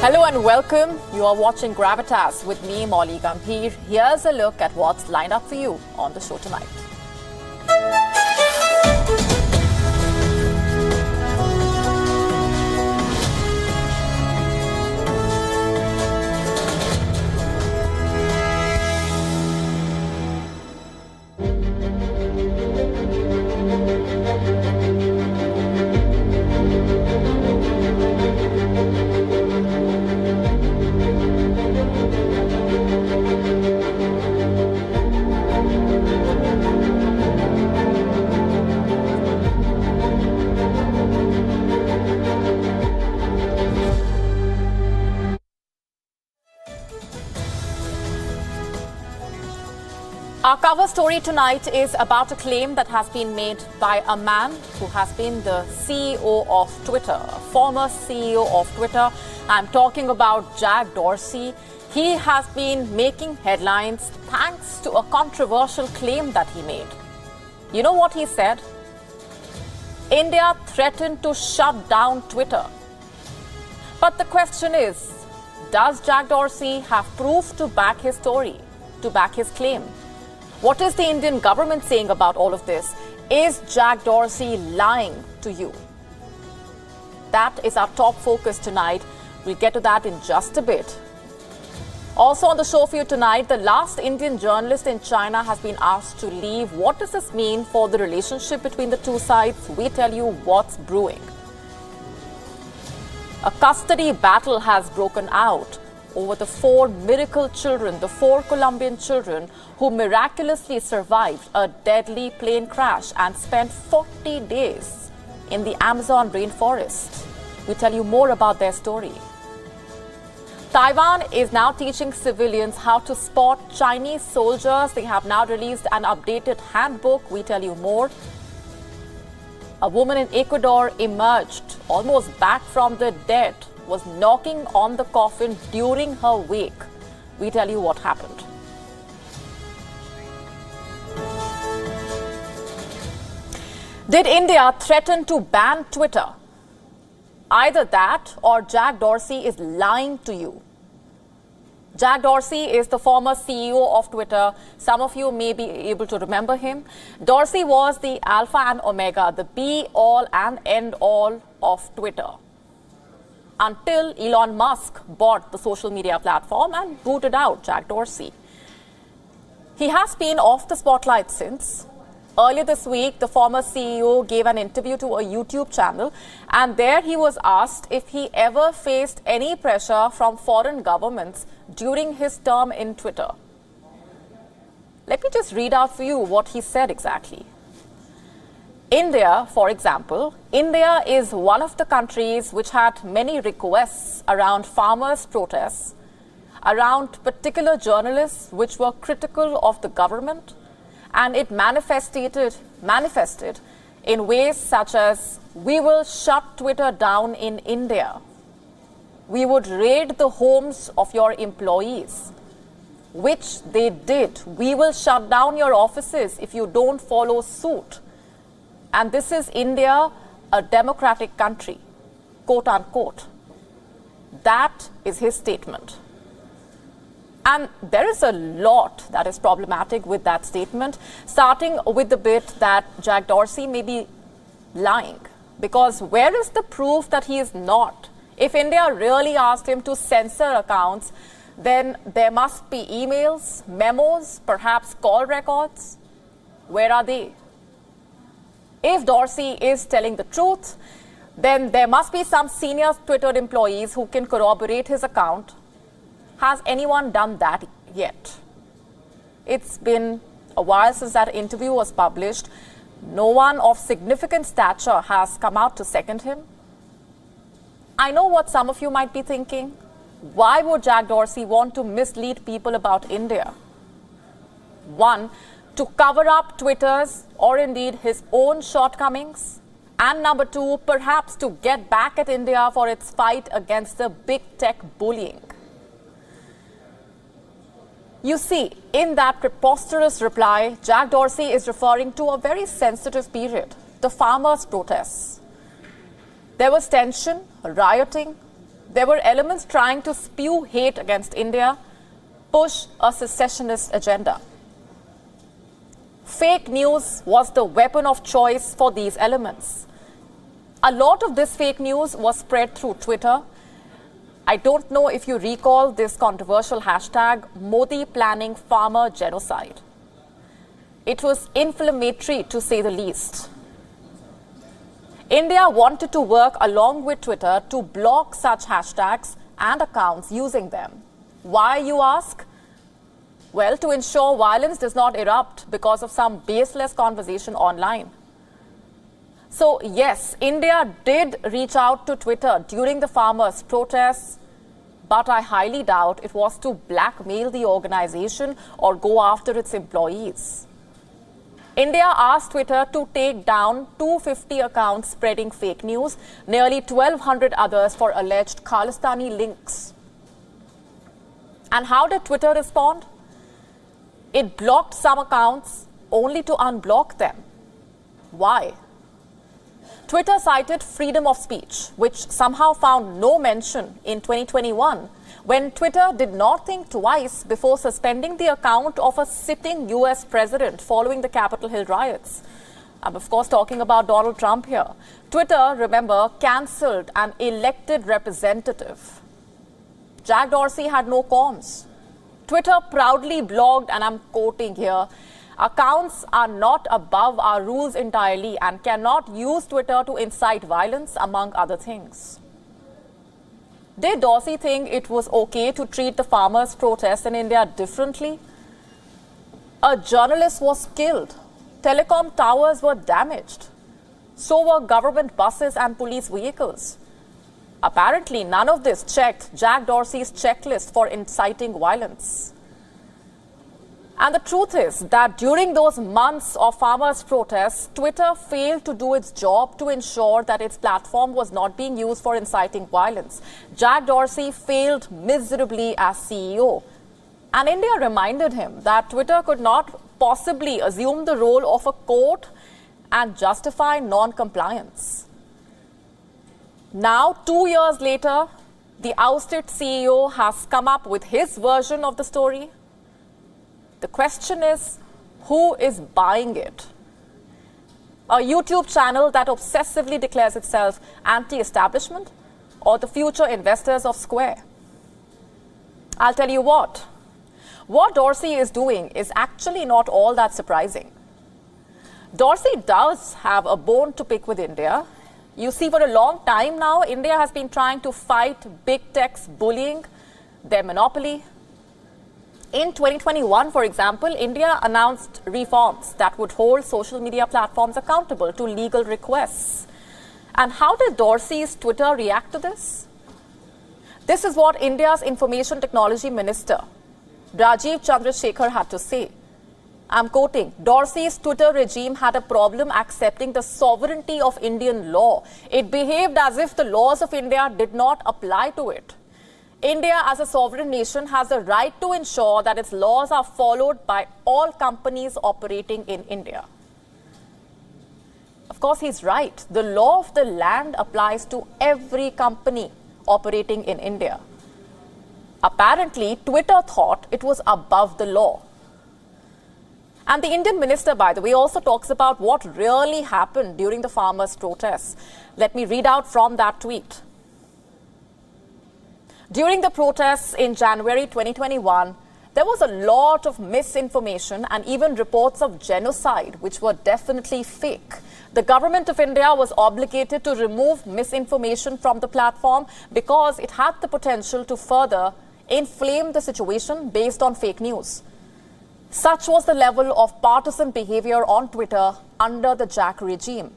Hello and welcome. You are watching Gravitas with me, Molly Gambhir. Here's a look at what's lined up for you on the show tonight. Our cover story tonight is about a claim that has been made by a man who has been the CEO of Twitter, a former CEO of Twitter. I'm talking about Jack Dorsey. He has been making headlines thanks to a controversial claim that he made. You know what he said? India threatened to shut down Twitter. But the question is, does Jack Dorsey have proof to back his story, to back his claim? What is the Indian government saying about all of this? Is Jack Dorsey lying to you? That is our top focus tonight. We'll get to that in just a bit. Also on the show for you tonight, the last Indian journalist in China has been asked to leave. What does this mean for the relationship between the two sides? We tell you what's brewing. A custody battle has broken out over the four miracle children, the four Colombian children who miraculously survived a deadly plane crash and spent 40 days in the Amazon rainforest. We tell you more about their story. Taiwan is now teaching civilians how to spot Chinese soldiers. They have now released an updated handbook. We tell you more. A woman in Ecuador emerged almost back from the dead, was knocking on the coffin during her wake. We tell you what happened. Did India threaten to ban Twitter? Either that or Jack Dorsey is lying to you. Jack Dorsey is the former CEO of Twitter. Some of you may be able to remember him. Dorsey was the alpha and omega, the be-all and end-all of Twitter, until Elon Musk bought the social media platform and booted out Jack Dorsey. He has been off the spotlight since. Earlier this week, the former CEO gave an interview to a YouTube channel, and there he was asked if he ever faced any pressure from foreign governments during his term in Twitter. Let me just read out for you what he said exactly. India, for example, India is one of the countries which had many requests around farmers' protests, around particular journalists which were critical of the government, and it manifested in ways such as, we will shut Twitter down in India. We would raid the homes of your employees, which they did. We will shut down your offices if you don't follow suit. And this is India, a democratic country, quote unquote. That is his statement. And there is a lot that is problematic with that statement, starting with the bit that Jack Dorsey may be lying. Because where is the proof that he is not? If India really asked him to censor accounts, then there must be emails, memos, perhaps call records. Where are they? If Dorsey is telling the truth, then there must be some senior Twitter employees who can corroborate his account. Has anyone done that yet? It's been a while since that interview was published. No one of significant stature has come out to second him. I know what some of you might be thinking. Why would Jack Dorsey want to mislead people about India? One, to cover up Twitter's or indeed his own shortcomings. And number two, perhaps to get back at India for its fight against the big tech bullying. You see, in that preposterous reply, Jack Dorsey is referring to a very sensitive period, the farmers' protests. There was tension, rioting. There were elements trying to spew hate against India, push a secessionist agenda. Fake news was the weapon of choice for these elements. A lot of this fake news was spread through Twitter. I don't know if you recall this controversial hashtag, Modi planning farmer genocide. It was inflammatory, to say the least. India wanted to work along with Twitter to block such hashtags and accounts using them. Why, you ask? Well, to ensure violence does not erupt because of some baseless conversation online. So, yes, India did reach out to Twitter during the farmers' protests, but I highly doubt it was to blackmail the organization or go after its employees. India asked Twitter to take down 250 accounts spreading fake news, nearly 1,200 others for alleged Khalistani links. And how did Twitter respond? It blocked some accounts only to unblock them. Why? Twitter cited freedom of speech, which somehow found no mention in 2021, when Twitter did not think twice before suspending the account of a sitting US president following the Capitol Hill riots. I'm of course talking about Donald Trump here. Twitter, remember, cancelled an elected representative. Jack Dorsey had no qualms. Twitter proudly blogged, and I'm quoting here, "Accounts are not above our rules entirely and cannot use Twitter to incite violence," among other things. Did Dorsey think it was okay to treat the farmers' protests in India differently? A journalist was killed. Telecom towers were damaged. So were government buses and police vehicles. Apparently, none of this checked Jack Dorsey's checklist for inciting violence. And the truth is that during those months of farmers' protests, Twitter failed to do its job to ensure that its platform was not being used for inciting violence. Jack Dorsey failed miserably as CEO. And India reminded him that Twitter could not possibly assume the role of a court and justify non-compliance. Now, 2 years later, the ousted CEO has come up with his version of the story. The question is, who is buying it? A YouTube channel that obsessively declares itself anti-establishment, or the future investors of Square? I'll tell you what. What Dorsey is doing is actually not all that surprising. Dorsey does have a bone to pick with India. You see, for a long time now, India has been trying to fight big tech's bullying, their monopoly. In 2021, for example, India announced reforms that would hold social media platforms accountable to legal requests. And how did Dorsey's Twitter react to this? This is what India's Information Technology Minister, Rajiv Chandrasekhar, had to say. I'm quoting, "Dorsey's Twitter regime had a problem accepting the sovereignty of Indian law. It behaved as if the laws of India did not apply to it. India, as a sovereign nation, has the right to ensure that its laws are followed by all companies operating in India." Of course, he's right. The law of the land applies to every company operating in India. Apparently, Twitter thought it was above the law. And the Indian minister, by the way, also talks about what really happened during the farmers' protests. Let me read out from that tweet. During the protests in January 2021, there was a lot of misinformation and even reports of genocide, which were definitely fake. The government of India was obligated to remove misinformation from the platform because it had the potential to further inflame the situation based on fake news. Such was the level of partisan behavior on Twitter under the Jack regime,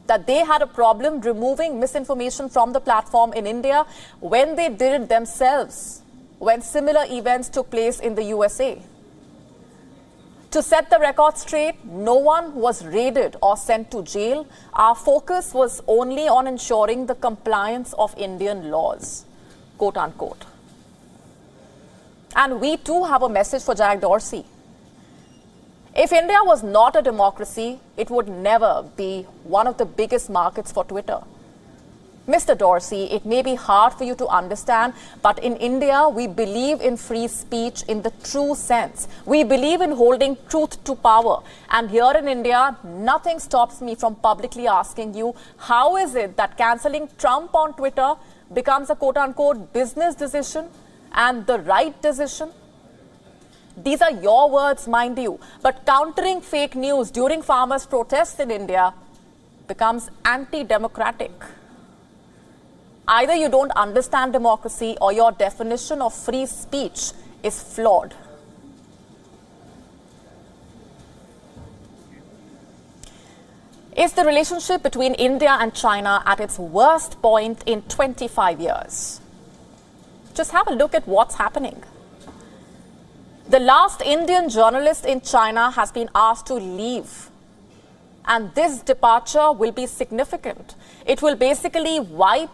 that they had a problem removing misinformation from the platform in India when they did it themselves, when similar events took place in the USA. To set the record straight, no one was raided or sent to jail. Our focus was only on ensuring the compliance of Indian laws, quote unquote. And we too have a message for Jack Dorsey. If India was not a democracy, it would never be one of the biggest markets for Twitter. Mr. Dorsey, it may be hard for you to understand, but in India, we believe in free speech in the true sense. We believe in holding truth to power. And here in India, nothing stops me from publicly asking you, how is it that cancelling Trump on Twitter becomes a quote-unquote business decision and the right decision? These are your words, mind you. But countering fake news during farmers' protests in India becomes anti-democratic. Either you don't understand democracy or your definition of free speech is flawed. Is the relationship between India and China at its worst point in 25 years? Just have a look at what's happening. The last Indian journalist in China has been asked to leave. And this departure will be significant. It will basically wipe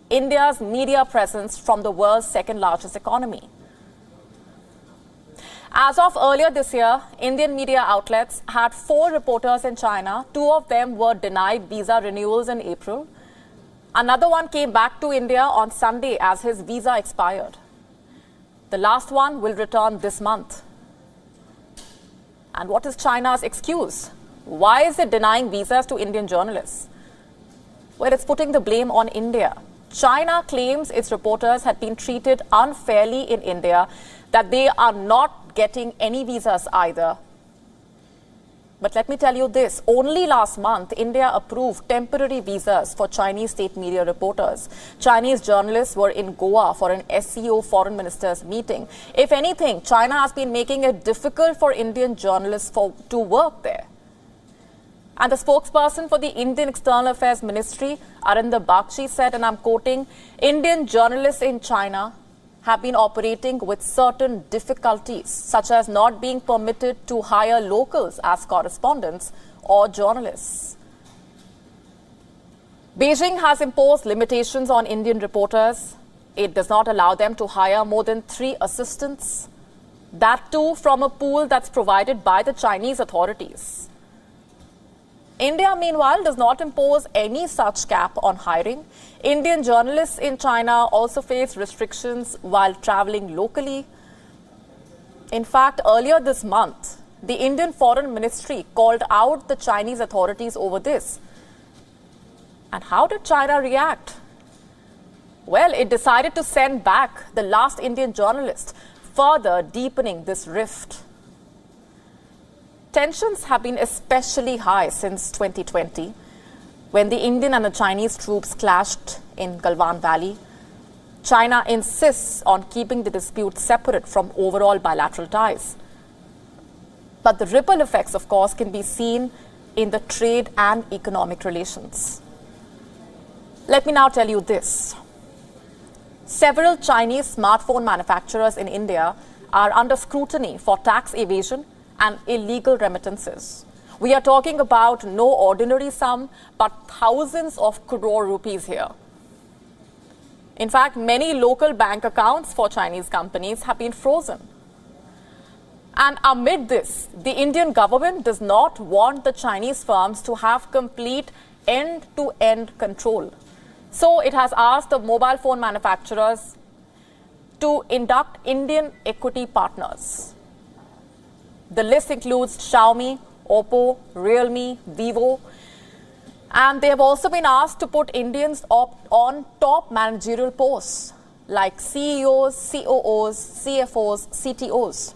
India's media presence from the world's second largest economy. As of earlier this year, Indian media outlets had 4 reporters in China. 2 of them were denied visa renewals in April. Another one came back to India on Sunday as his visa expired. The last one will return this month. And what is China's excuse? Why is it denying visas to Indian journalists? Well, it's putting the blame on India. China claims its reporters had been treated unfairly in India, that they are not getting any visas either. But let me tell you this, only last month, India approved temporary visas for Chinese state media reporters. Chinese journalists were in Goa for an SCO foreign ministers meeting. If anything, China has been making it difficult for Indian journalists to work there. And the spokesperson for the Indian External Affairs Ministry, Arinder Bagchi, said, and I'm quoting, Indian journalists in China have been operating with certain difficulties, such as not being permitted to hire locals as correspondents or journalists. Beijing has imposed limitations on Indian reporters. It does not allow them to hire more than 3 assistants, that too from a pool that's provided by the Chinese authorities. India, meanwhile, does not impose any such cap on hiring. Indian journalists in China also face restrictions while traveling locally. In fact, earlier this month, the Indian Foreign Ministry called out the Chinese authorities over this. And how did China react? Well, it decided to send back the last Indian journalist, further deepening this rift. Tensions have been especially high since 2020, when the Indian and the Chinese troops clashed in Galwan Valley. China insists on keeping the dispute separate from overall bilateral ties. But the ripple effects, of course, can be seen in the trade and economic relations. Let me now tell you this. Several Chinese smartphone manufacturers in India are under scrutiny for tax evasion and illegal remittances. We are talking about no ordinary sum, but thousands of crore rupees here. In fact, many local bank accounts for Chinese companies have been frozen. And amid this, the Indian government does not want the Chinese firms to have complete end-to-end control. So it has asked the mobile phone manufacturers to induct Indian equity partners. The list includes Xiaomi, Oppo, Realme, Vivo, and they have also been asked to put Indians on top managerial posts like CEOs, COOs, CFOs, CTOs.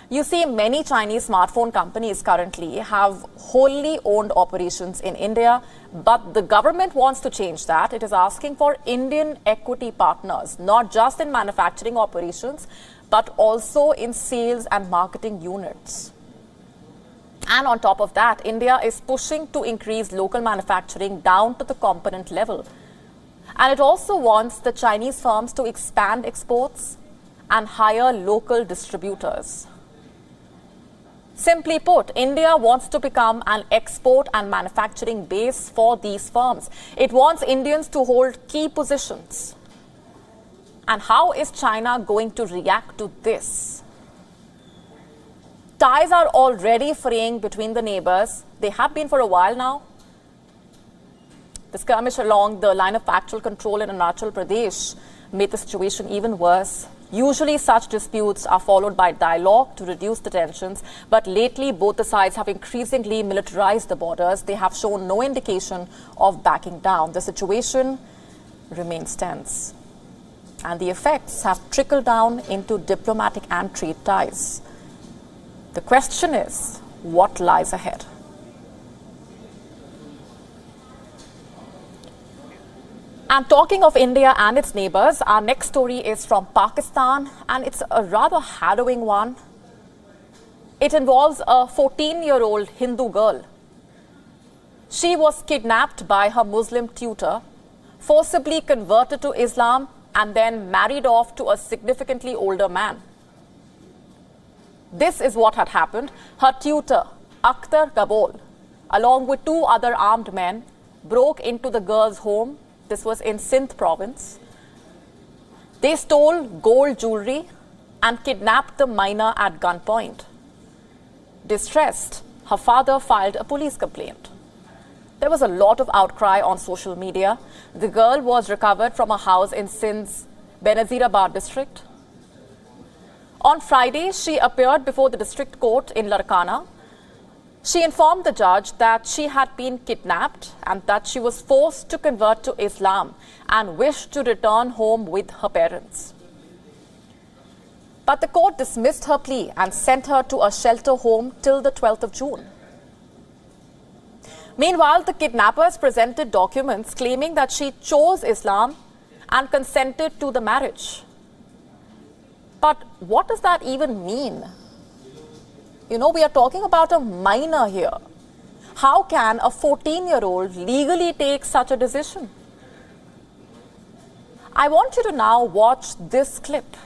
You see, many Chinese smartphone companies currently have wholly owned operations in India, but the government wants to change that. It is asking for Indian equity partners, not just in manufacturing operations, but also in sales and marketing units. And on top of that, India is pushing to increase local manufacturing down to the component level. And it also wants the Chinese firms to expand exports and hire local distributors. Simply put, India wants to become an export and manufacturing base for these firms. It wants Indians to hold key positions. And how is China going to react to this? Ties are already fraying between the neighbors. They have been for a while now. The skirmish along the line of actual control in Arunachal Pradesh made the situation even worse. Usually such disputes are followed by dialogue to reduce the tensions, but lately both the sides have increasingly militarized the borders. They have shown no indication of backing down. The situation remains tense, and the effects have trickled down into diplomatic and trade ties. The question is, what lies ahead? And talking of India and its neighbors, our next story is from Pakistan, and it's a rather harrowing one. It involves a 14-year-old Hindu girl. She was kidnapped by her Muslim tutor, forcibly converted to Islam, and then married off to a significantly older man. This is what had happened. Her tutor, Akhtar Gabol, along with two other armed men, broke into the girl's home. This was in Sindh province. They stole gold jewelry and kidnapped the minor at gunpoint. Distressed, her father filed a police complaint. There was a lot of outcry on social media. The girl was recovered from a house in Sindh's Benazirabad district. On Friday, she appeared before the district court in Larkana. She informed the judge that she had been kidnapped and that she was forced to convert to Islam and wished to return home with her parents. But the court dismissed her plea and sent her to a shelter home till the 12th of June. Meanwhile, the kidnappers presented documents claiming that she chose Islam and consented to the marriage. But what does that even mean? You know, we are talking about a minor here. How can a 14-year-old legally take such a decision? I want you to now watch this clip.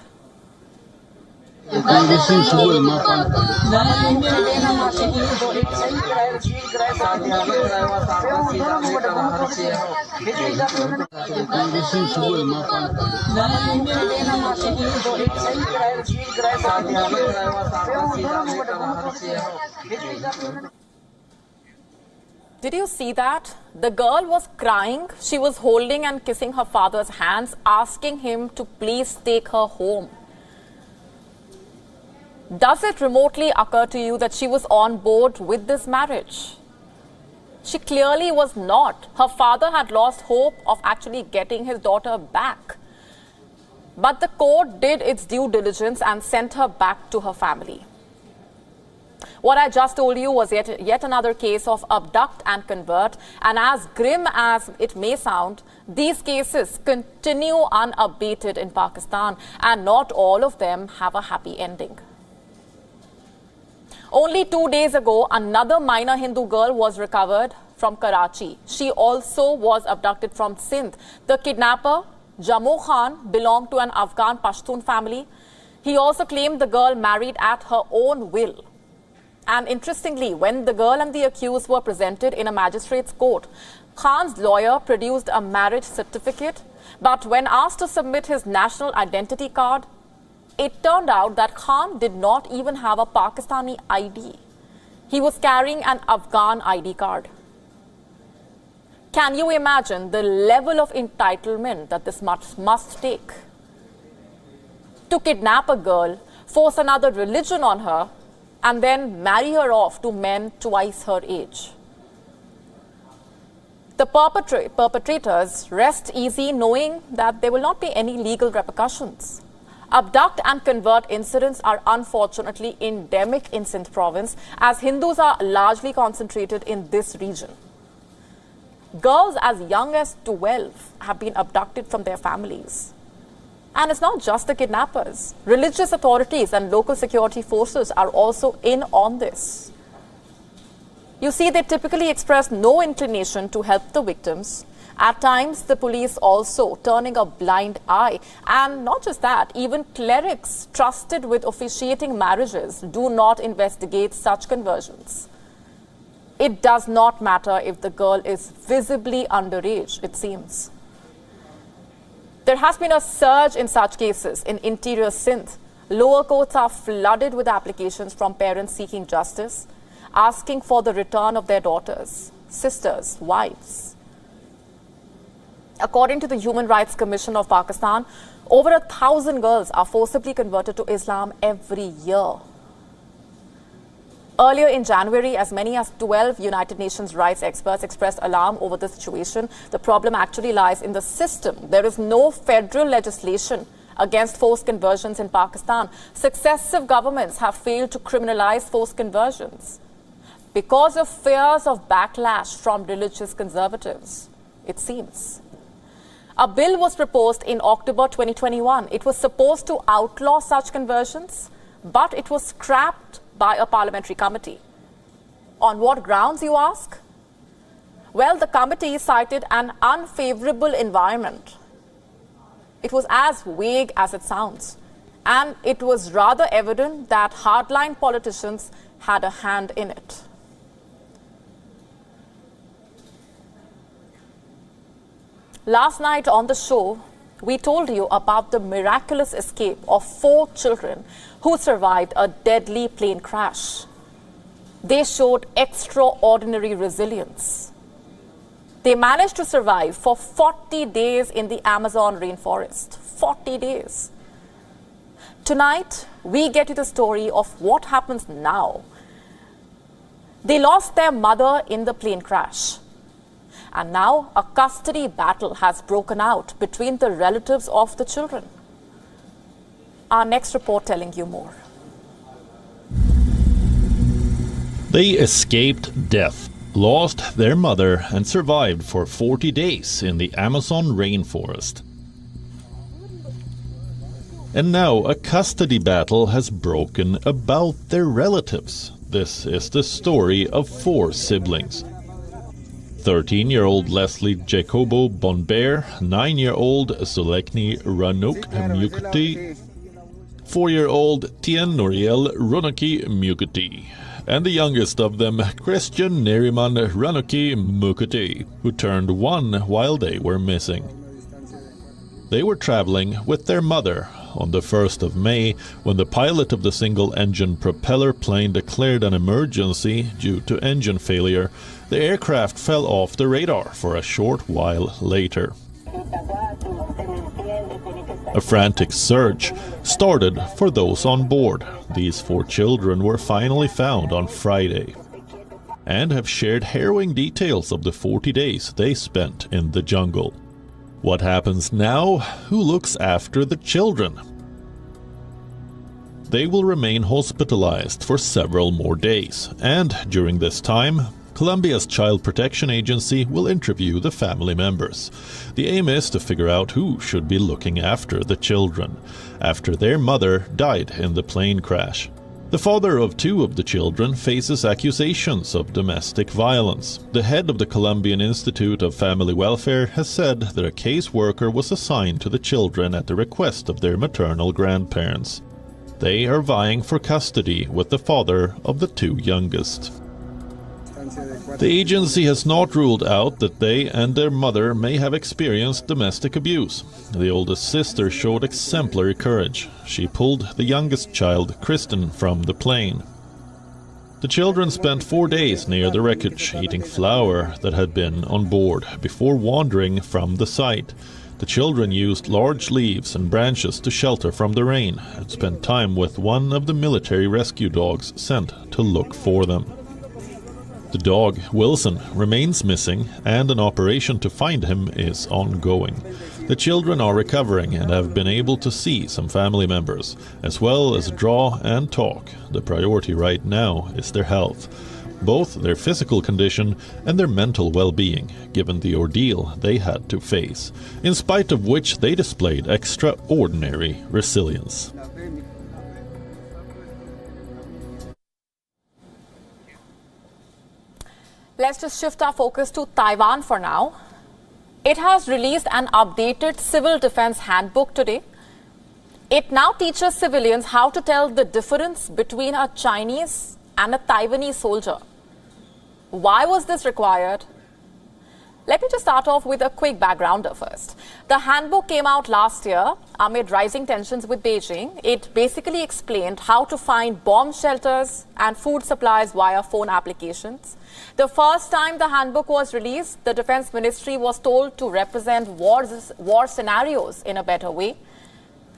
Did you see that? The girl was crying. She was holding and kissing her father's hands, asking him to please take her home. Does it remotely occur to you that she was on board with this marriage? She clearly was not. Her father had lost hope of actually getting his daughter back. But the court did its due diligence and sent her back to her family. What I just told you was yet another case of abduct and convert, and as grim as it may sound, these cases continue unabated in Pakistan, and not all of them have a happy ending. Only 2 days ago, another minor Hindu girl was recovered from Karachi. She also was abducted from Sindh. The kidnapper, Jamo Khan, belonged to an Afghan Pashtun family. He also claimed the girl married at her own will. And interestingly, when the girl and the accused were presented in a magistrate's court, Khan's lawyer produced a marriage certificate, but when asked to submit his national identity card, it turned out that Khan did not even have a Pakistani ID. He was carrying an Afghan ID card. Can you imagine the level of entitlement that this must take? To kidnap a girl, force another religion on her, and then marry her off to men twice her age. The perpetrators rest easy knowing that there will not be any legal repercussions. Abduct and convert incidents are unfortunately endemic in Sindh province, as Hindus are largely concentrated in this region. Girls as young as 12 have been abducted from their families. And it's not just the kidnappers. Religious authorities and local security forces are also in on this. You see, they typically express no inclination to help the victims. At times, the police also turning a blind eye. And not just that, even clerics trusted with officiating marriages do not investigate such conversions. It does not matter if the girl is visibly underage, it seems. There has been a surge in such cases in interior Sindh. Lower courts are flooded with applications from parents seeking justice, asking for the return of their daughters, sisters, wives. According to the Human Rights Commission of Pakistan, over 1,000 girls are forcibly converted to Islam every year. Earlier in January, as many as 12 United Nations rights experts expressed alarm over the situation. The problem actually lies in the system. There is no federal legislation against forced conversions in Pakistan. Successive governments have failed to criminalize forced conversions because of fears of backlash from religious conservatives, it seems. A bill was proposed in October 2021. It was supposed to outlaw such conversions, but it was scrapped by a parliamentary committee. On what grounds, you ask? Well, the committee cited an unfavorable environment. It was as vague as it sounds, and it was rather evident that hardline politicians had a hand in it. Last night on the show, we told you about the miraculous escape of 4 children who survived a deadly plane crash. They showed extraordinary resilience. They managed to survive for 40 days in the Amazon rainforest. 40 days. Tonight, we get you the story of what happens now. They lost their mother in the plane crash. And now a custody battle has broken out between the relatives of the children. Our next report telling you more. They escaped death, lost their mother and survived for 40 days in the Amazon rainforest. And now a custody battle has broken about their relatives. This is the story of 4 siblings. 13-year-old Leslie Jacobo Bonbear, 9-year-old Zulekni Ranuk Mukti, 4-year-old Tien Noriel Runaki Mukti, and the youngest of them, Christian Neriman Ranuki Mukti, who turned 1 while they were missing. They were traveling with their mother on the 1st of May when the pilot of the single-engine propeller plane declared an emergency due to engine failure. The aircraft fell off the radar for a short while later. A frantic search started for those on board. These 4 children were finally found on Friday and have shared harrowing details of the 40 days they spent in the jungle. What happens now? Who looks after the children? They will remain hospitalized for several more days, and during this time, Colombia's Child Protection Agency will interview the family members. The aim is to figure out who should be looking after the children, after their mother died in the plane crash. The father of 2 of the children faces accusations of domestic violence. The head of the Colombian Institute of Family Welfare has said that a caseworker was assigned to the children at the request of their maternal grandparents. They are vying for custody with the father of the 2 youngest. The agency has not ruled out that they and their mother may have experienced domestic abuse. The oldest sister showed exemplary courage. She pulled the youngest child, Kristen, from the plane. The children spent 4 days near the wreckage, eating flour that had been on board, before wandering from the site. The children used large leaves and branches to shelter from the rain and spent time with one of the military rescue dogs sent to look for them. The dog, Wilson, remains missing, and an operation to find him is ongoing. The children are recovering and have been able to see some family members, as well as draw and talk. The priority right now is their health, both their physical condition and their mental well-being, given the ordeal they had to face, in spite of which they displayed extraordinary resilience. Let's just shift our focus to Taiwan for now. It has released an updated civil defense handbook today. It now teaches civilians how to tell the difference between a Chinese and a Taiwanese soldier. Why was this required? Let me just start off with a quick backgrounder first. The handbook came out last year amid rising tensions with Beijing. It basically explained how to find bomb shelters and food supplies via phone applications. The first time the handbook was released, the Defense Ministry was told to represent war scenarios in a better way.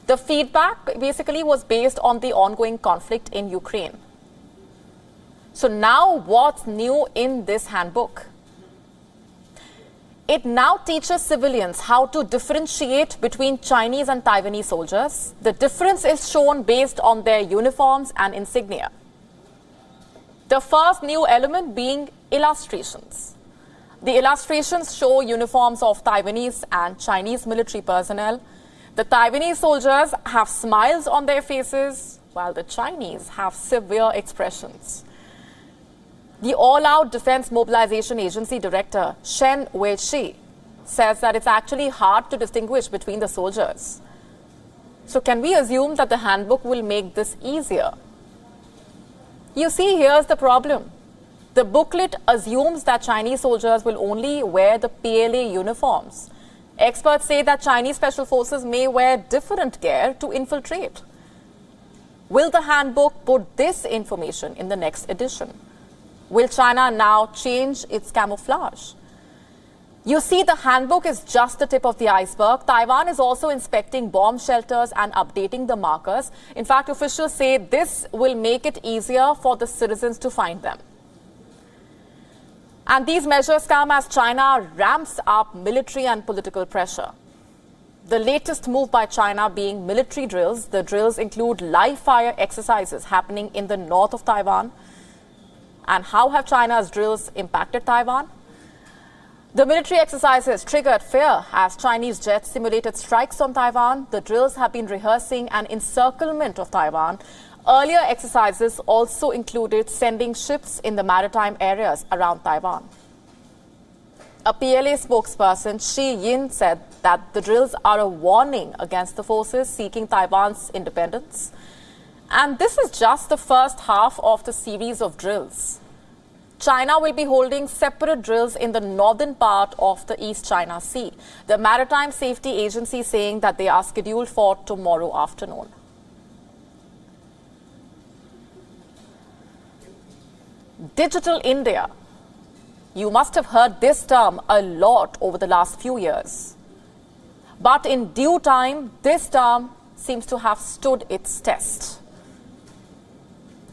The feedback basically was based on the ongoing conflict in Ukraine. So now what's new in this handbook? It now teaches civilians how to differentiate between Chinese and Taiwanese soldiers. The difference is shown based on their uniforms and insignia. The first new element being illustrations. The illustrations show uniforms of Taiwanese and Chinese military personnel. The Taiwanese soldiers have smiles on their faces, while the Chinese have severe expressions. The All-Out Defense Mobilization Agency Director, Shen Wei-shi, says that it's actually hard to distinguish between the soldiers. So can we assume that the handbook will make this easier? You see, here's the problem. The booklet assumes that Chinese soldiers will only wear the PLA uniforms. Experts say that Chinese special forces may wear different gear to infiltrate. Will the handbook put this information in the next edition? Will China now change its camouflage? You see, the handbook is just the tip of the iceberg. Taiwan is also inspecting bomb shelters and updating the markers. In fact, officials say this will make it easier for the citizens to find them. And these measures come as China ramps up military and political pressure. The latest move by China being military drills. The drills include live fire exercises happening in the north of Taiwan. And how have China's drills impacted Taiwan? The military exercises triggered fear as Chinese jets simulated strikes on Taiwan. The drills have been rehearsing an encirclement of Taiwan. Earlier exercises also included sending ships in the maritime areas around Taiwan. A PLA spokesperson, Shi Yin, said that the drills are a warning against the forces seeking Taiwan's independence. And this is just the first half of the series of drills. China will be holding separate drills in the northern part of the East China Sea. The Maritime Safety Agency saying that they are scheduled for tomorrow afternoon. Digital India. You must have heard this term a lot over the last few years. But in due time, this term seems to have stood its test.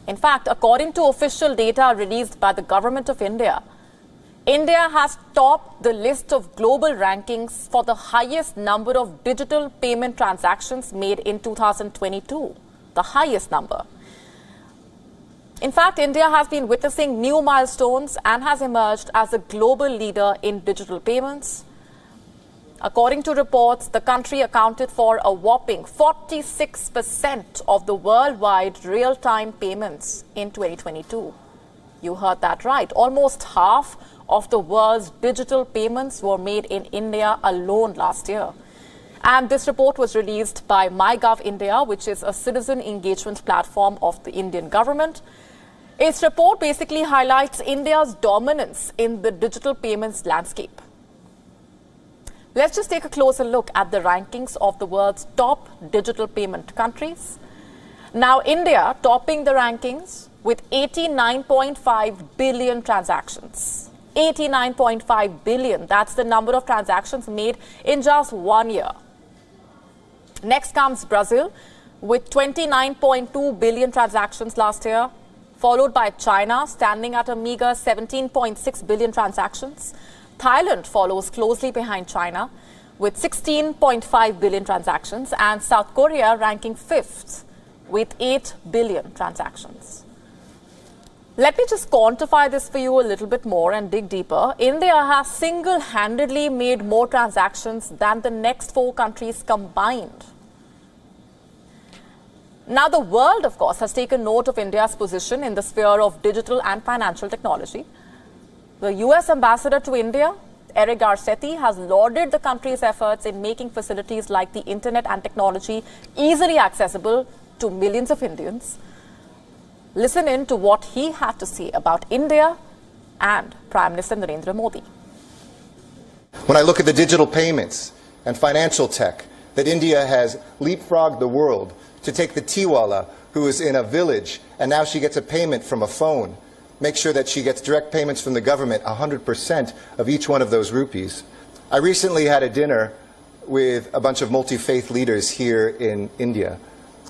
In fact, according to official data released by the Government of India, India has topped the list of global rankings for the highest number of digital payment transactions made in 2022, the highest number. In fact, India has been witnessing new milestones and has emerged as a global leader in digital payments. According to reports, the country accounted for a whopping 46% of the worldwide real-time payments in 2022. You heard that right. Almost half of the world's digital payments were made in India alone last year. And this report was released by MyGov India, which is a citizen engagement platform of the Indian government. Its report basically highlights India's dominance in the digital payments landscape. Let's just take a closer look at the rankings of the world's top digital payment countries. Now, India topping the rankings with 89.5 billion transactions. 89.5 billion, that's the number of transactions made in just 1 year. Next comes Brazil with 29.2 billion transactions last year, followed by China standing at a meager 17.6 billion transactions. Thailand follows closely behind China with 16.5 billion transactions, and South Korea ranking 5th with 8 billion transactions. Let me just quantify this for you a little bit more and dig deeper. India has single-handedly made more transactions than the next 4 countries combined. Now, the world, of course, has taken note of India's position in the sphere of digital and financial technology. The US ambassador to India, Eric Garcetti, has lauded the country's efforts in making facilities like the internet and technology easily accessible to millions of Indians. Listen in to what he had to say about India and Prime Minister Narendra Modi. When I look at the digital payments and financial tech that India has leapfrogged the world to take the Tiwala who is in a village and now she gets a payment from a phone, make sure that she gets direct payments from the government, 100% of each one of those rupees. I recently had a dinner with a bunch of multi-faith leaders here in India.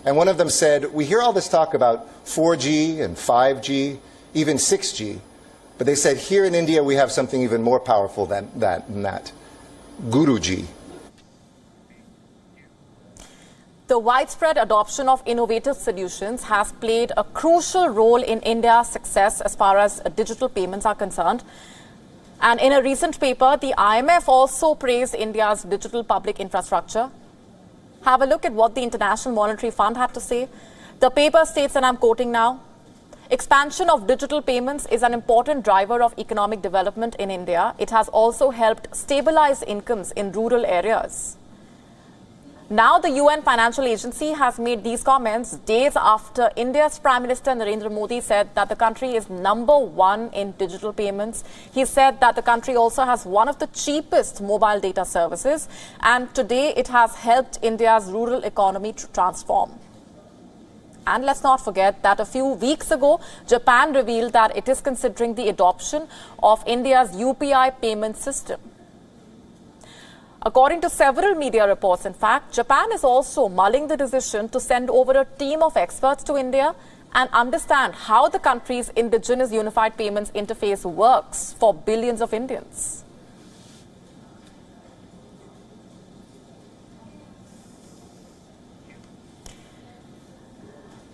And one of them said, we hear all this talk about 4G and 5G, even 6G. But they said, here in India, we have something even more powerful than that. Guruji. The widespread adoption of innovative solutions has played a crucial role in India's success as far as digital payments are concerned. And in a recent paper, the IMF also praised India's digital public infrastructure. Have a look at what the International Monetary Fund had to say. The paper states, and I'm quoting now, expansion of digital payments is an important driver of economic development in India. It has also helped stabilize incomes in rural areas. Now the UN Financial Agency has made these comments days after India's Prime Minister Narendra Modi said that the country is #1 in digital payments. He said that the country also has one of the cheapest mobile data services, and today it has helped India's rural economy to transform. And let's not forget that a few weeks ago, Japan revealed that it is considering the adoption of India's UPI payment system. According to several media reports, in fact, Japan is also mulling the decision to send over a team of experts to India and understand how the country's indigenous unified payments interface works for billions of Indians.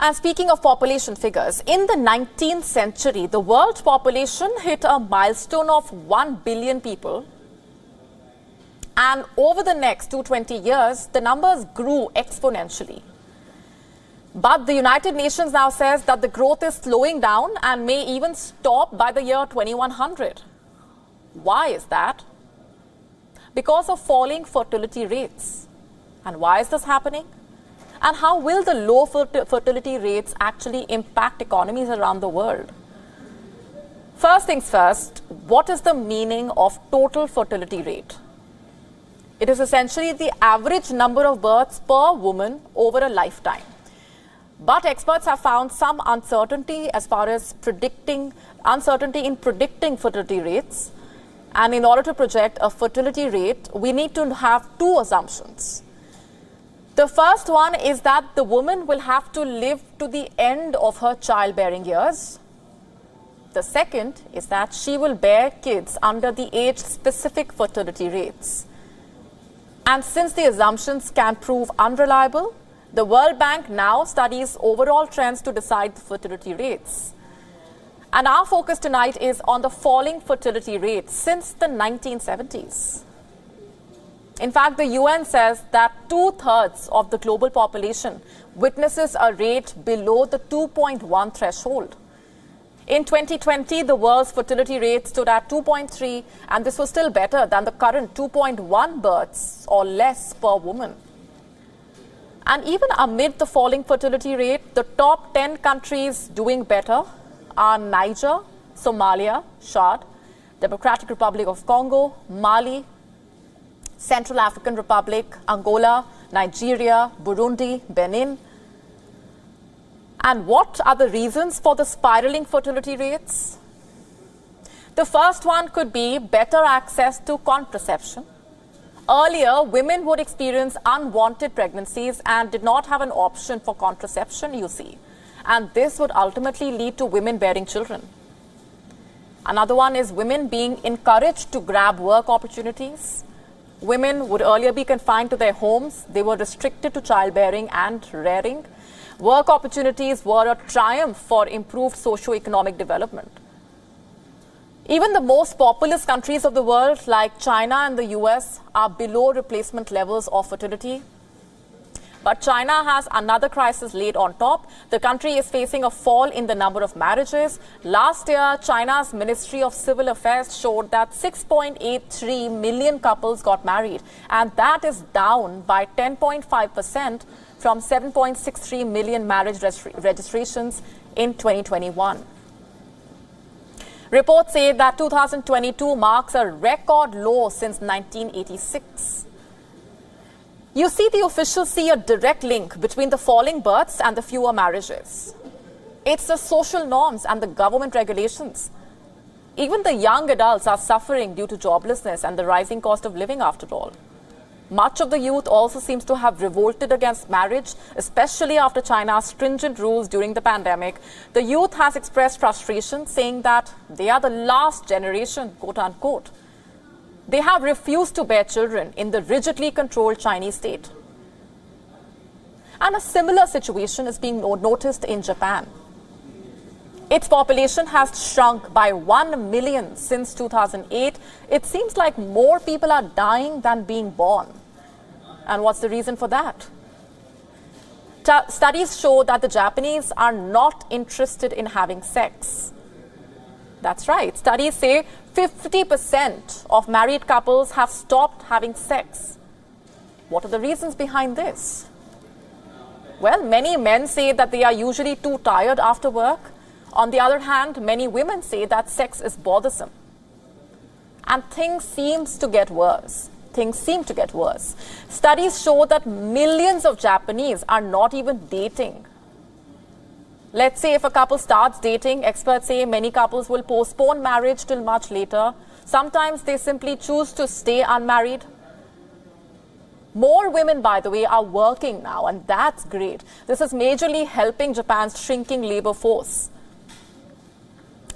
And speaking of population figures, in the 19th century, the world population hit a milestone of 1 billion people. And over the next 220 years, the numbers grew exponentially. But the United Nations now says that the growth is slowing down and may even stop by the year 2100. Why is that? Because of falling fertility rates. And why is this happening? And how will the low fertility rates actually impact economies around the world? First things first, what is the meaning of total fertility rate? It is essentially the average number of births per woman over a lifetime. But experts have found some uncertainty as far as predicting fertility rates. And in order to project a fertility rate, we need to have two assumptions. The first one is that the woman will have to live to the end of her childbearing years. The second is that she will bear kids under the age-specific fertility rates. And since the assumptions can prove unreliable, the World Bank now studies overall trends to decide the fertility rates. And our focus tonight is on the falling fertility rate since the 1970s. In fact, the UN says that 2/3 of the global population witnesses a rate below the 2.1 threshold. In 2020, the world's fertility rate stood at 2.3, and this was still better than the current 2.1 births or less per woman. And even amid the falling fertility rate, the top 10 countries doing better are Niger, Somalia, Chad, Democratic Republic of Congo, Mali, Central African Republic, Angola, Nigeria, Burundi, Benin. And what are the reasons for the spiraling fertility rates? The first one could be better access to contraception. Earlier, women would experience unwanted pregnancies and did not have an option for contraception, you see. And this would ultimately lead to women bearing children. Another one is women being encouraged to grab work opportunities. Women would earlier be confined to their homes. They were restricted to childbearing and rearing. Work opportunities were a triumph for improved socio-economic development. Even the most populous countries of the world, like China and the US, are below replacement levels of fertility. But China has another crisis laid on top. The country is facing a fall in the number of marriages. Last year, China's Ministry of Civil Affairs showed that 6.83 million couples got married, and that is down by 10.5% from 7.63 million marriage registrations in 2021. Reports say that 2022 marks a record low since 1986. You see, the officials see a direct link between the falling births and the fewer marriages. It's the social norms and the government regulations. Even the young adults are suffering due to joblessness and the rising cost of living, after all. Much of the youth also seems to have revolted against marriage, especially after China's stringent rules during the pandemic. The youth has expressed frustration, saying that they are the last generation, quote unquote. They have refused to bear children in the rigidly controlled Chinese state. And a similar situation is being noticed in Japan. Its population has shrunk by 1 million since 2008. It seems like more people are dying than being born. And what's the reason for that? Studies show that the Japanese are not interested in having sex. That's right. Studies say 50% of married couples have stopped having sex. What are the reasons behind this? Well, many men say that they are usually too tired after work. On the other hand, many women say that sex is bothersome. And things seem to get worse. Studies show that millions of Japanese are not even dating. Let's say if a couple starts dating, experts say many couples will postpone marriage till much later. Sometimes they simply choose to stay unmarried. More women, by the way, are working now, and that's great. This is majorly helping Japan's shrinking labor force.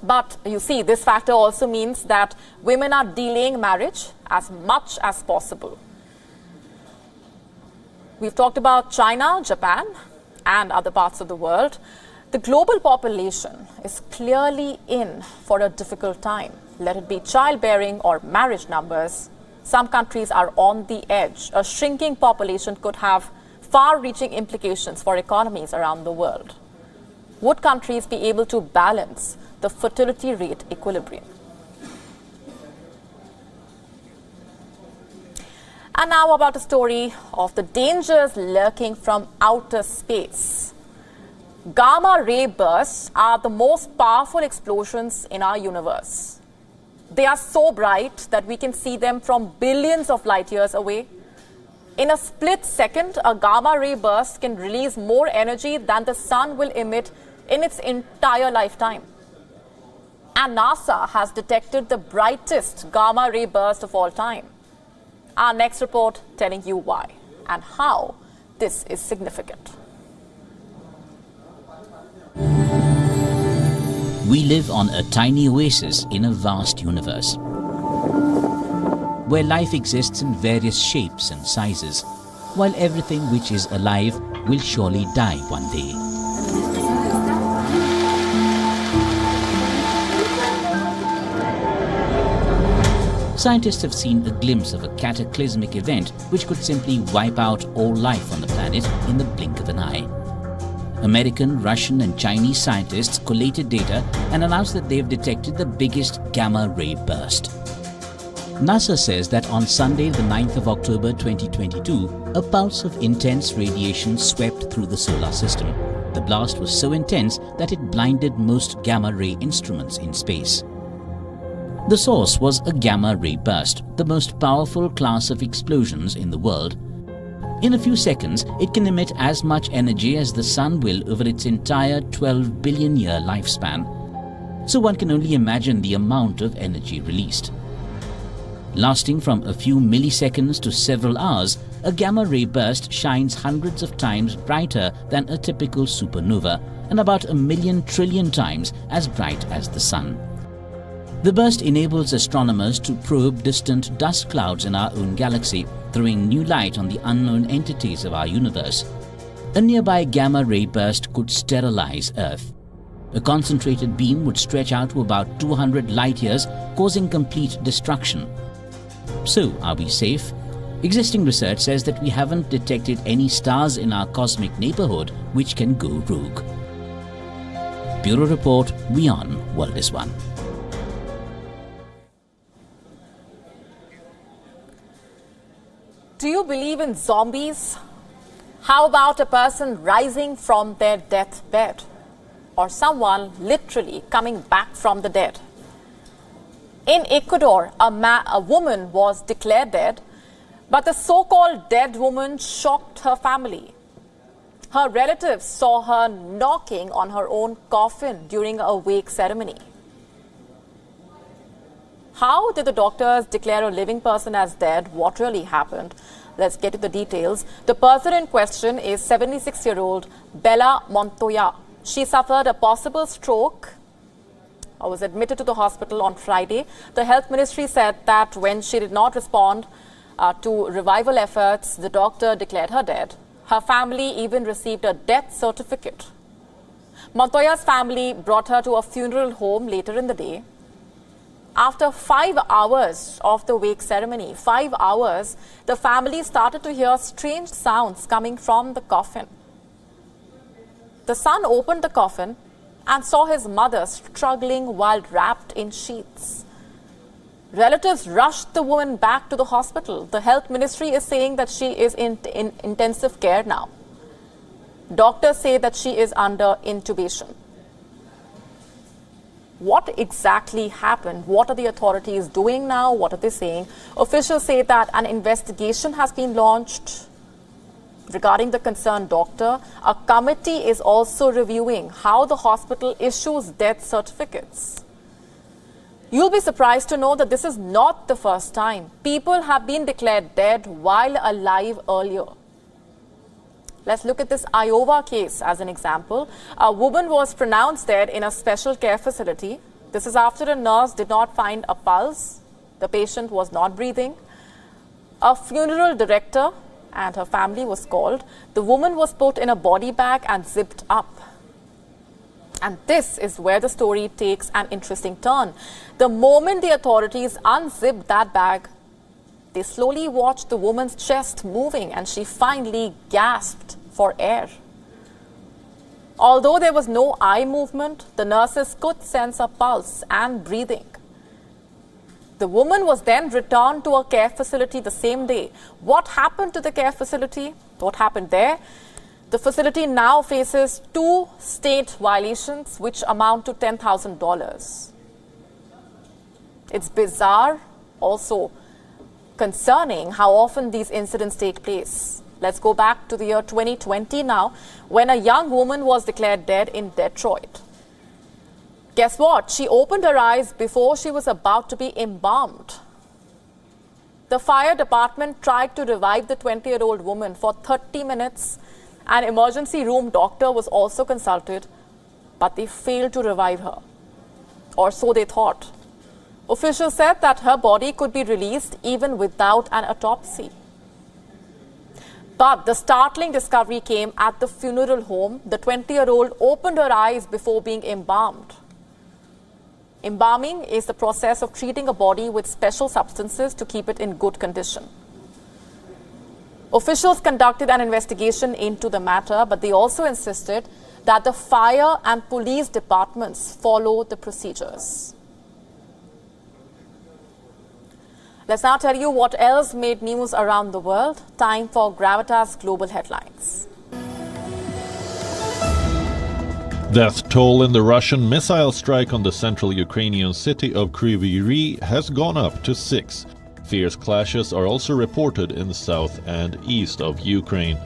But you see, this factor also means that women are delaying marriage as much as possible. We've talked about China, Japan, and other parts of the world. The global population is clearly in for a difficult time. Let it be childbearing or marriage numbers. Some countries are on the edge. A shrinking population could have far-reaching implications for economies around the world. Would countries be able to balance the fertility rate equilibrium? And now about a story of the dangers lurking from outer space. Gamma ray bursts are the most powerful explosions in our universe. They are so bright that we can see them from billions of light years away. In a split second, a gamma ray burst can release more energy than the sun will emit in its entire lifetime. And NASA has detected the brightest gamma ray burst of all time. Our next report telling you why and how this is significant. We live on a tiny oasis in a vast universe, where life exists in various shapes and sizes, while everything which is alive will surely die one day. Scientists have seen a glimpse of a cataclysmic event which could simply wipe out all life on the planet in the blink of an eye. American, Russian and Chinese scientists collated data and announced that they have detected the biggest gamma ray burst. NASA says that on Sunday, the 9th of October 2022, a pulse of intense radiation swept through the solar system. The blast was so intense that it blinded most gamma ray instruments in space. The source was a gamma ray burst, the most powerful class of explosions in the world. In a few seconds, it can emit as much energy as the sun will over its entire 12 billion year lifespan. So one can only imagine the amount of energy released. Lasting from a few milliseconds to several hours, a gamma ray burst shines hundreds of times brighter than a typical supernova and about 1,000,000 trillion times as bright as the sun. The burst enables astronomers to probe distant dust clouds in our own galaxy, throwing new light on the unknown entities of our universe. A nearby gamma ray burst could sterilize Earth. A concentrated beam would stretch out to about 200 light years, causing complete destruction. So, are we safe? Existing research says that we haven't detected any stars in our cosmic neighborhood which can go rogue. Bureau Report, WION World is One. Do you believe in zombies? How about a person rising from their deathbed? Or someone literally coming back from the dead? In Ecuador, a woman was declared dead, but the so-called dead woman shocked her family. Her relatives saw her knocking on her own coffin during a wake ceremony. How did the doctors declare a living person as dead? What really happened? Let's get to the details. The person in question is 76-year-old Bella Montoya. She suffered a possible stroke. I was admitted to the hospital on Friday. The health ministry said that when she did not respond to revival efforts, the doctor declared her dead. Her family even received a death certificate. Montoya's family brought her to a funeral home later in the day. After 5 hours of the wake ceremony, 5 hours, the family started to hear strange sounds coming from the coffin. The son opened the coffin and saw his mother struggling while wrapped in sheets. Relatives rushed the woman back to the hospital. The health ministry is saying that she is in intensive care now. Doctors say that she is under intubation. What exactly happened? What are the authorities doing now? What are they saying? Officials say that an investigation has been launched regarding the concerned doctor. A committee is also reviewing how the hospital issues death certificates. You'll be surprised to know that this is not the first time. People have been declared dead while alive earlier. Let's look at this Iowa case as an example. A woman was pronounced dead in a special care facility. This is after a nurse did not find a pulse. The patient was not breathing. A funeral director and her family was called. The woman was put in a body bag and zipped up. And this is where the story takes an interesting turn. The moment the authorities unzipped that bag, they slowly watched the woman's chest moving and she finally gasped for air. Although there was no eye movement, the nurses could sense a pulse and breathing. The woman was then returned to a care facility the same day. What happened to the care facility? What happened there? The facility now faces 2 state violations which amount to $10,000. It's bizarre, also concerning how often these incidents take place. Let's go back to the year 2020 now, when a young woman was declared dead in Detroit. Guess what? She opened her eyes before she was about to be embalmed. The fire department tried to revive the 20-year-old woman for 30 minutes. An emergency room doctor was also consulted, but they failed to revive her, or so they thought. Officials said that her body could be released even without an autopsy. But the startling discovery came at the funeral home. The 20-year-old opened her eyes before being embalmed. Embalming is the process of treating a body with special substances to keep it in good condition. Officials conducted an investigation into the matter, but they also insisted that the fire and police departments follow the procedures. Let's now tell you what else made news around the world. Time for Gravitas Global Headlines. Death toll in the Russian missile strike on the central Ukrainian city of Kryvyi Rih has gone up to 6. Fierce clashes are also reported in the south and east of Ukraine.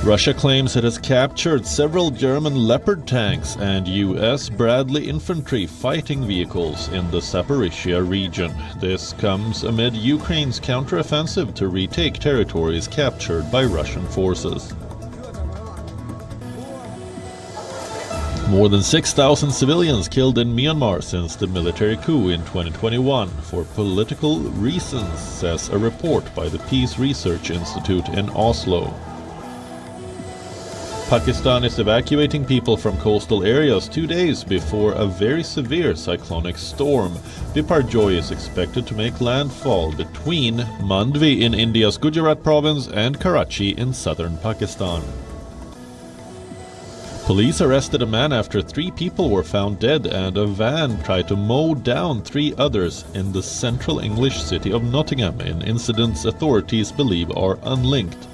Russia claims it has captured several German Leopard tanks and US Bradley infantry fighting vehicles in the Zaporizhia region. This comes amid Ukraine's counteroffensive to retake territories captured by Russian forces. More than 6,000 civilians killed in Myanmar since the military coup in 2021 for political reasons, says a report by the Peace Research Institute in Oslo. Pakistan is evacuating people from coastal areas 2 days before a very severe cyclonic storm. Biparjoy is expected to make landfall between Mandvi in India's Gujarat province and Karachi in southern Pakistan. Police arrested a man after 3 people were found dead and a van tried to mow down 3 others in the central English city of Nottingham in incidents authorities believe are unlinked.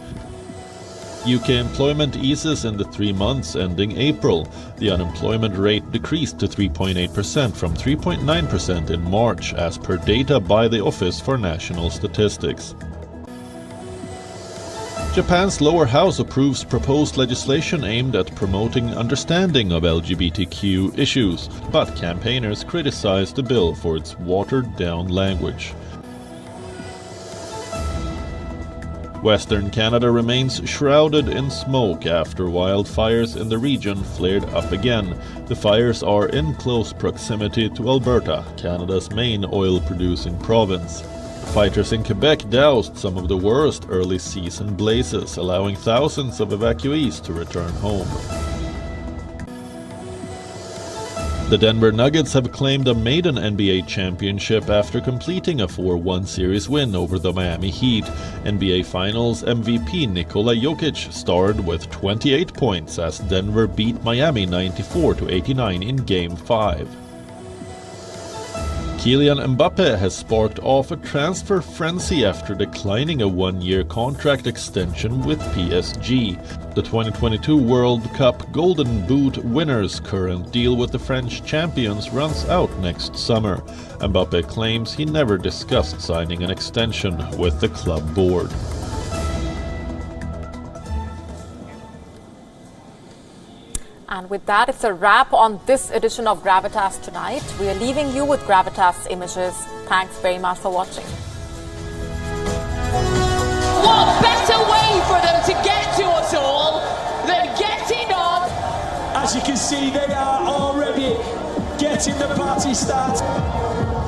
UK employment eases in the 3 months ending April. The unemployment rate decreased to 3.8% from 3.9% in March, as per data by the Office for National Statistics. Japan's lower house approves proposed legislation aimed at promoting understanding of LGBTQ issues, but campaigners criticize the bill for its watered-down language. Western Canada remains shrouded in smoke after wildfires in the region flared up again. The fires are in close proximity to Alberta, Canada's main oil-producing province. Fighters in Quebec doused some of the worst early-season blazes, allowing thousands of evacuees to return home. The Denver Nuggets have claimed a maiden NBA championship after completing a 4-1 series win over the Miami Heat. NBA Finals MVP Nikola Jokic starred with 28 points as Denver beat Miami 94-89 in Game 5. Kylian Mbappe has sparked off a transfer frenzy after declining a one-year contract extension with PSG. The 2022 World Cup Golden Boot winner's current deal with the French champions runs out next summer. Mbappe claims he never discussed signing an extension with the club board. And with that, it's a wrap on this edition of Gravitas tonight. We are leaving you with Gravitas images. Thanks very much for watching. What better way for them to get to us all than getting on? As you can see, they are already getting the party started.